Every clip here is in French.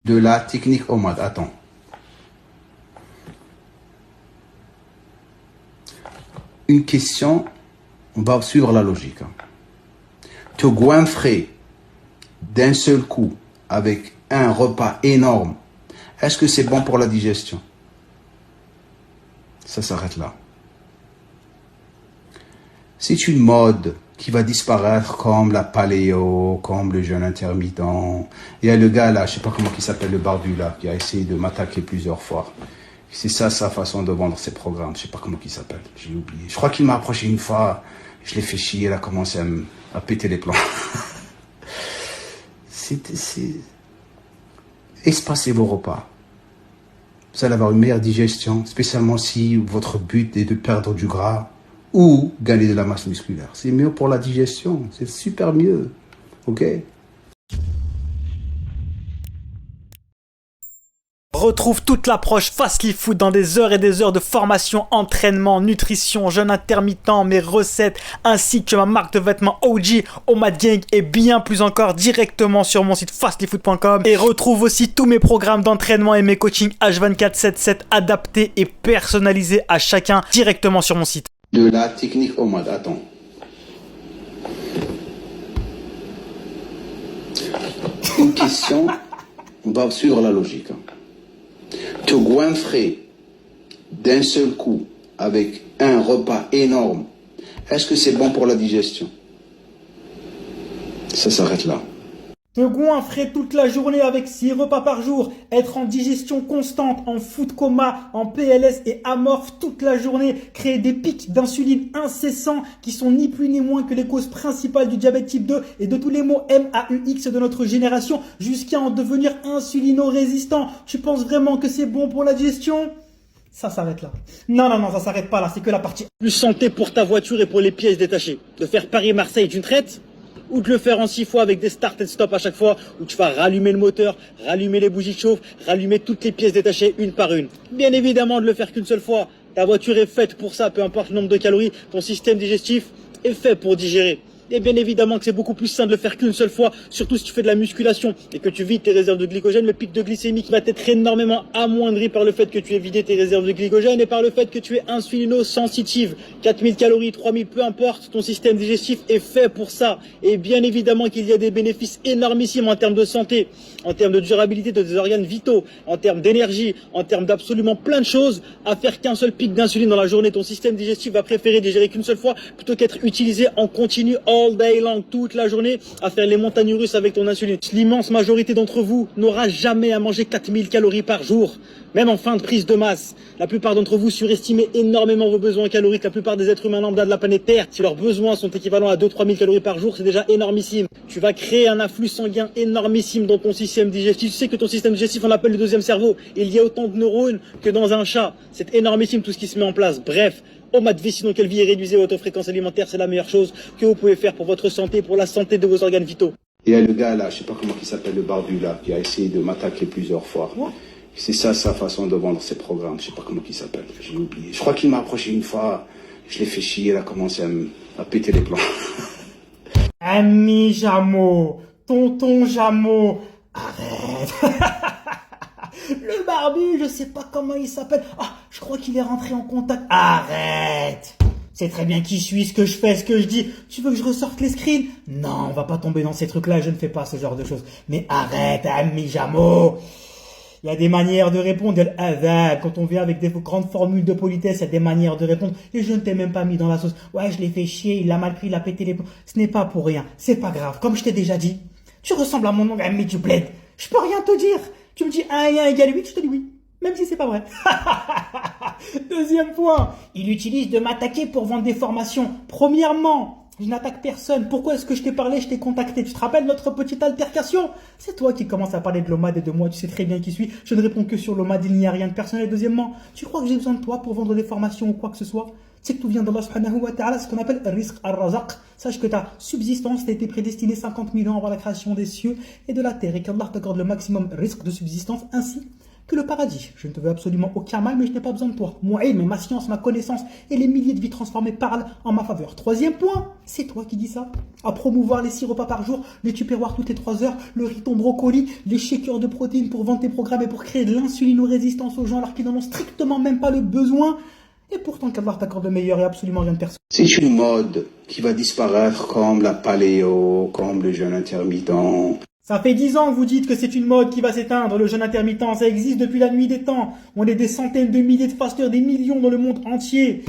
De la technique OMAD. Attends. Une question, on va suivre la logique. Te goinfrer d'un seul coup avec un repas énorme, est-ce que c'est bon pour la digestion? Ça s'arrête là. C'est une mode qui va disparaître comme la paléo, comme le jeûne intermittent. Il y a le gars là, je sais pas comment il s'appelle, le barbu là, qui a essayé de m'attaquer plusieurs fois. C'est ça sa façon de vendre ses programmes. Je sais pas comment il s'appelle, j'ai oublié. Je crois qu'il m'a approché une fois, je l'ai fait chier, il a commencé à péter les plombs. Espacez vos repas. Vous allez avoir une meilleure digestion, spécialement si votre but est de perdre du gras ou gagner de la masse musculaire. C'est mieux pour la digestion, c'est super mieux. Ok? Retrouve toute l'approche Fastly Food dans des heures et des heures de formation, entraînement, nutrition, jeûne intermittent, mes recettes, ainsi que ma marque de vêtements OG, OMAD Gang et bien plus encore directement sur mon site fastlyfood.com. Et retrouve aussi tous mes programmes d'entraînement et mes coachings H24/7/7 adaptés et personnalisés à chacun directement sur mon site. De la technique OMAD, attends. Une question, on va suivre la logique. Te goinfrer d'un seul coup avec un repas énorme, est-ce que c'est bon pour la digestion? Ça s'arrête là. Te goinfrer toute la journée avec 6 repas par jour, être en digestion constante, en food coma, en PLS et amorphe toute la journée, créer des pics d'insuline incessants qui sont ni plus ni moins que les causes principales du diabète type 2 et de tous les maux MAUX de notre génération jusqu'à en devenir insulino-résistant. Tu penses vraiment que c'est bon pour la digestion? Ça s'arrête là. Non, ça s'arrête pas là, c'est que la partie plus santé pour ta voiture et pour les pièces détachées. De faire Paris-Marseille d'une traite ou de le faire en 6 fois avec des start and stop à chaque fois où tu vas rallumer le moteur, rallumer les bougies de chauffe, rallumer toutes les pièces détachées une par une. Bien évidemment de le faire qu'une seule fois. Ta voiture est faite pour ça, peu importe le nombre de calories, ton système digestif est fait pour digérer. Et bien évidemment que c'est beaucoup plus sain de le faire qu'une seule fois, surtout si tu fais de la musculation et que tu vides tes réserves de glycogène, le pic de glycémie qui va être énormément amoindri par le fait que tu aies vidé tes réserves de glycogène et par le fait que tu es insulino-sensitive. 4000 calories, 3000, peu importe, ton système digestif est fait pour ça. Et bien évidemment qu'il y a des bénéfices énormissimes en termes de santé, en termes de durabilité de tes organes vitaux, en termes d'énergie, en termes d'absolument plein de choses. À faire qu'un seul pic d'insuline dans la journée, ton système digestif va préférer digérer qu'une seule fois plutôt qu'être utilisé en continu all day long, toute la journée, à faire les montagnes russes avec ton insuline. L'immense majorité d'entre vous n'aura jamais à manger 4000 calories par jour, même en fin de prise de masse. La plupart d'entre vous surestimez énormément vos besoins caloriques. La plupart des êtres humains lambda de la planète Terre, si leurs besoins sont équivalents à 2-3 000 calories par jour, c'est déjà énormissime. Tu vas créer un afflux sanguin énormissime dans ton système digestif. Tu sais que ton système digestif, on l'appelle le deuxième cerveau. Il y a autant de neurones que dans un chat. C'est énormissime tout ce qui se met en place. Bref, OMAD vie, sinon quelle vie est réduisez votre fréquence alimentaire, c'est la meilleure chose que vous pouvez faire pour votre santé, pour la santé de vos organes vitaux. Il y a le gars là, je sais pas comment il s'appelle, le barbu là, qui a essayé de m'attaquer plusieurs fois. Ouais. C'est ça sa façon de vendre ses programmes, je sais pas comment il s'appelle, j'ai oublié. Je crois qu'il m'a approché une fois, je l'ai fait chier, il a commencé à péter les plombs. Ami Jameau, tonton Jameau, arrête. Le barbu, je sais pas comment il s'appelle. Ah, je crois qu'il est rentré en contact. Arrête. C'est très bien qui je suis, ce que je fais, ce que je dis. Tu veux que je ressorte les screens? Non, on va pas tomber dans ces trucs-là, je ne fais pas ce genre de choses. Mais arrête, ami Jameau. Il y a des manières de répondre. Quand on vient avec des grandes formules de politesse, il y a des manières de répondre. Et je ne t'ai même pas mis dans la sauce. Ouais, je l'ai fait chier, il a mal pris, il a pété les plombs. Ce n'est pas pour rien. C'est pas grave. Comme je t'ai déjà dit, tu ressembles à mon oncle ami du bled. Je peux rien te dire. Tu me dis 1 et 1 égale 8, je te dis oui. Même si c'est pas vrai. Deuxième point, il utilise de m'attaquer pour vendre des formations. Premièrement, je n'attaque personne. Pourquoi est-ce que je t'ai parlé, je t'ai contacté? Tu te rappelles notre petite altercation? C'est toi qui commences à parler de l'OMAD et de moi. Tu sais très bien qui suis. Je ne réponds que sur l'OMAD, il n'y a rien de personnel. Deuxièmement, tu crois que j'ai besoin de toi pour vendre des formations ou quoi que ce soit? C'est que tout vient d'Allah subhanahu wa ta'ala, ce qu'on appelle risque al-razaq. Sache que ta subsistance t'a été prédestinée 50 000 ans avant la création des cieux et de la terre et qu'Allah t'accorde le maximum risque de subsistance ainsi que le paradis. Je ne te veux absolument aucun mal, mais je n'ai pas besoin de toi. Mon ilm, ma science, ma connaissance et les milliers de vies transformées parlent en ma faveur. Troisième point, c'est toi qui dis ça. À promouvoir les 6 repas par jour, les tupperwares toutes les 3 heures, le riz ton brocoli, les shakers de protéines pour vendre tes programmes et pour créer de l'insulinorésistance aux gens alors qu'ils n'en ont strictement même pas le besoin. Et pourtant qu'Allah t'accorde le meilleur et absolument rien de personne. C'est une mode qui va disparaître comme la paléo, comme le jeûne intermittent. Ça fait 10 ans que vous dites que c'est une mode qui va s'éteindre, le jeûne intermittent, ça existe depuis la nuit des temps. On est des centaines de milliers de fasteurs, des millions dans le monde entier.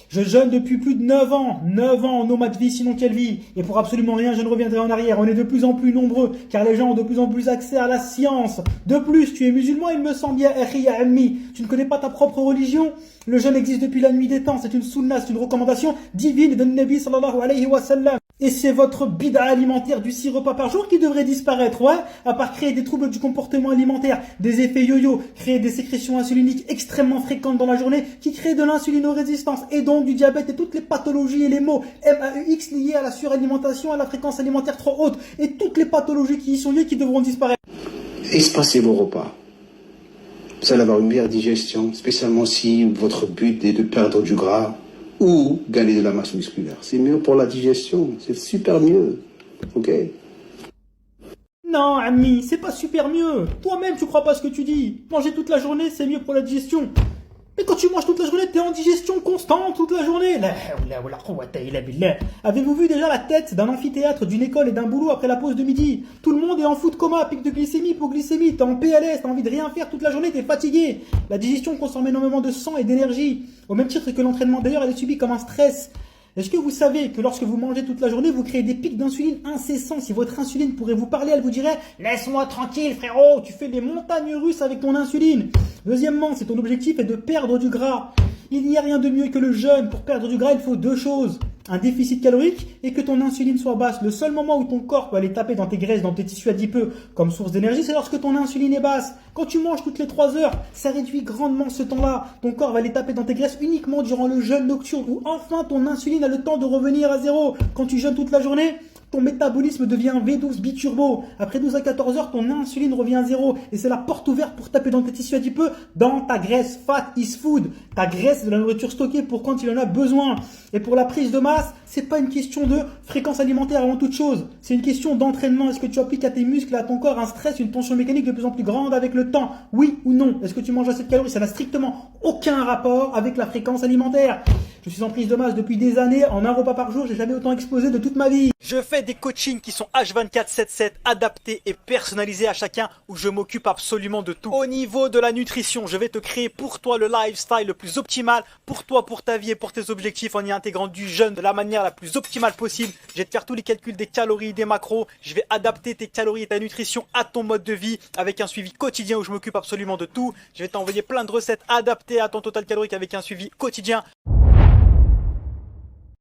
Je jeûne depuis plus de 9 ans. 9 ans en nomade vie, sinon quelle vie. Et pour absolument rien, je ne reviendrai en arrière. On est de plus en plus nombreux, car les gens ont de plus en plus accès à la science. De plus, tu es musulman, il me semble bien, ammi. Tu ne connais pas ta propre religion? Le jeûne existe depuis la nuit des temps. C'est une sunna, c'est une recommandation divine de Nabi sallallahu alayhi wa sallam. Et c'est votre bid'a alimentaire du 6 repas par jour qui devrait disparaître, ouais? À part créer des troubles du comportement alimentaire, des effets yo-yo, créer des sécrétions insuliniques extrêmement fréquentes dans la journée, qui créent de l'insulinorésistance et donc du diabète et toutes les pathologies et les maux MAUX liés à la suralimentation, à la fréquence alimentaire trop haute et toutes les pathologies qui y sont liées qui devront disparaître. Espacez vos repas. Vous allez avoir une meilleure digestion, spécialement si votre but est de perdre du gras ou gagner de la masse musculaire. C'est mieux pour la digestion, c'est super mieux. Ok? Non, ami, c'est pas super mieux. Toi-même, tu crois pas ce que tu dis. Manger toute la journée, c'est mieux pour la digestion. Mais quand tu manges toute la journée, t'es en digestion constante toute la journée. Avez-vous vu déjà la tête d'un amphithéâtre, d'une école et d'un boulot après la pause de midi? Tout le monde est en foot coma, pic de glycémie, hypoglycémie, t'es en PLS, t'as envie de rien faire toute la journée, t'es fatigué. La digestion consomme énormément de sang et d'énergie. Au même titre que l'entraînement, d'ailleurs, elle est subie comme un stress. Est-ce que vous savez que lorsque vous mangez toute la journée, vous créez des pics d'insuline incessants? Si votre insuline pourrait vous parler, elle vous dirait « Laisse-moi tranquille frérot, tu fais des montagnes russes avec ton insuline ». Deuxièmement, si ton objectif est de perdre du gras, il n'y a rien de mieux que le jeûne. Pour perdre du gras, il faut 2 choses. Un déficit calorique et que ton insuline soit basse. Le seul moment où ton corps peut aller taper dans tes graisses, dans tes tissus adipeux comme source d'énergie, c'est lorsque ton insuline est basse. Quand tu manges toutes les 3 heures, ça réduit grandement ce temps-là. Ton corps va aller taper dans tes graisses uniquement durant le jeûne nocturne où enfin ton insuline a le temps de revenir à zéro. Quand tu jeûnes toute la journée, ton métabolisme devient V12 biturbo. Après 12 à 14 heures, ton insuline revient à zéro. Et c'est la porte ouverte pour taper dans tes tissus adipeux, dans ta graisse. Fat is food. Ta graisse, c'est de la nourriture stockée pour quand il en a besoin. Et pour la prise de masse, c'est pas une question de fréquence alimentaire avant toute chose. C'est une question d'entraînement. Est-ce que tu appliques à tes muscles, à ton corps, un stress, une tension mécanique de plus en plus grande avec le temps? Oui ou non? Est-ce que tu manges assez de calories? Ça n'a strictement aucun rapport avec la fréquence alimentaire. Je suis en prise de masse depuis des années. En un repas par jour, j'ai jamais autant explosé de toute ma vie. Je fais des coachings qui sont H24/7/7, adaptés et personnalisés à chacun, où je m'occupe absolument de tout. Au niveau de la nutrition, je vais te créer pour toi le lifestyle le plus optimal, pour toi, pour ta vie et pour tes objectifs, en y intégrant du jeûne de la manière la plus optimale possible. Je vais te faire tous les calculs des calories, des macros. Je vais adapter tes calories et ta nutrition à ton mode de vie, avec un suivi quotidien où je m'occupe absolument de tout. Je vais t'envoyer plein de recettes adaptées à ton total calorique avec un suivi quotidien.